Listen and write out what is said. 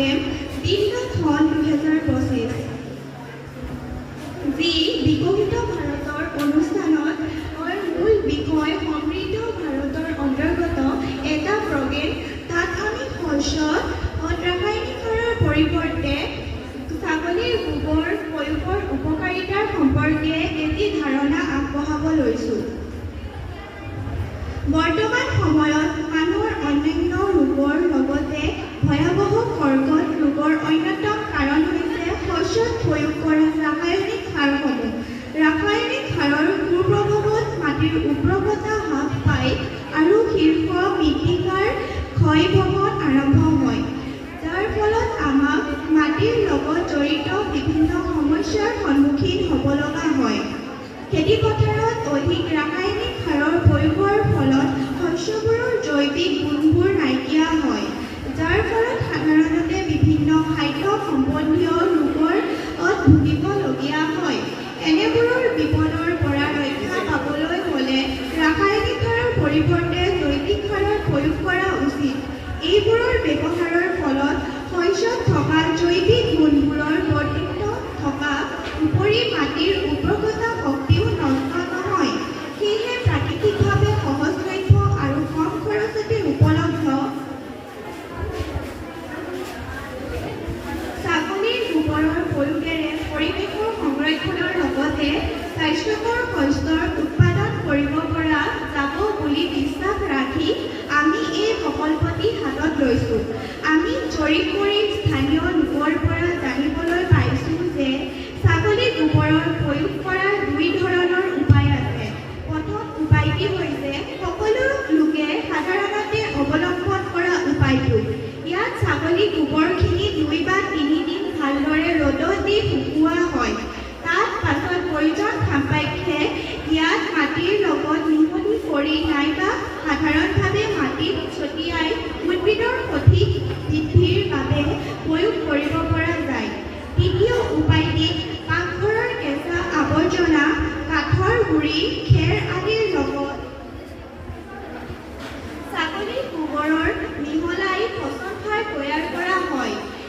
Programme বিকশিত হল 2025 যি বিকশিত ভাৰতৰ অনুষ্ঠানত মূল বিষয় সমৃদ্ধ ভাৰতৰ অন্তৰ্গত এটা প্ৰগ্ৰেম। তাত আমি শস্যত ৰাসায়নিক সাৰৰ পৰিৱৰ্তে ছাগলীৰ গোবৰ প্ৰয়োগৰ উপকাৰিতাৰ সম্পৰ্কে এটি ধাৰণা আগবঢ়াব লৈছোঁ। বৰ্তমান সময়ত মানুহৰ অন্যান্য ৰোগৰ লগতে ভয়াৱহ কৰ্কট ৰোগৰ অন্যতম কাৰণ হৈছে শস্যত প্ৰয়োগ কৰা ৰাসায়নিক সাৰসমূহ। ৰাসায়নিক সাৰৰ কুপ্ৰভাৱত মাটিৰ উৰ্বৰতা হ্ৰাস পায় আৰু শীৰ্ষ মৃত্তিকাৰ ক্ষয়ভৱন আৰম্ভ হয়, যাৰ ফলত আমাক মাটিৰ লগত জড়িত বিভিন্ন সমস্যাৰ সন্মুখীন হ'ব লগা হয়। খেতিপথাৰত অধিক ৰাসায়নিক সাৰৰ প্ৰয়োগৰ ফলত শস্যবোৰৰ জৈৱিক গুণবোৰ নাইকিয়া হয়, যাৰ ফলত সাধাৰণতে বিভিন্ন খাদ্য সম্বন্ধীয় ৰোগৰ ভুগিবলগীয়া হয়। এনেবোৰৰ বিপদৰ পৰা ৰক্ষা পাবলৈ হ'লে ৰাসায়নিক সাৰৰ পৰিৱৰ্তে জৈৱিক সাৰৰ প্ৰয়োগ কৰা উচিত। এইবোৰৰ ব্যৱহাৰৰ ফলত শস্যত থকা জৈৱিক গুণবোৰৰ বৰ্ধিত থকা উপৰি মাটিৰ উৰ্বৰতা শক্তিও নষ্ট নহয়। সেয়েহে প্ৰাকৃতিকভাৱে সহজলভ্য আৰু কম খৰচতে উপলব্ধ ছাগলীৰ গোবৰৰ প্ৰয়োগেৰে পৰিৱেশৰ সংৰক্ষণৰ লগতে স্বাস্থ্যকৰ শস্যৰ উৎপাদন কৰিব পৰা যাব বুলি বিশ্বাস ৰাখি আমি এই প্ৰকল্পটি হাতত লৈছোঁ। আমি জৰীপ কৰি স্থানীয় লোকৰ পৰা জানিবলৈ পাইছোঁ যে ছাগলী গোবৰৰ প্ৰয়োগ কৰাৰ দুই ধৰণৰ উপায় আছে। প্ৰথম উপায়টি হৈছে সকলো লোকে সাধাৰণতে অৱলম্বন কৰা উপায়টো। ইয়াত ছাগলী গোবৰখিনি 2 বা 3 দিন ভালদৰে ৰ'দত দি শুকোৱা হয়। তাৰ পাছত প্ৰয়োজন সাপেক্ষে ইয়াত মাটিৰ লগত মিহলি কৰি নাইবা সাধাৰণভাৱে মাটিত ছটিয়াই উদ্ভিদৰ সঠিক বৃদ্ধিৰ বাবে প্ৰয়োগ কৰিব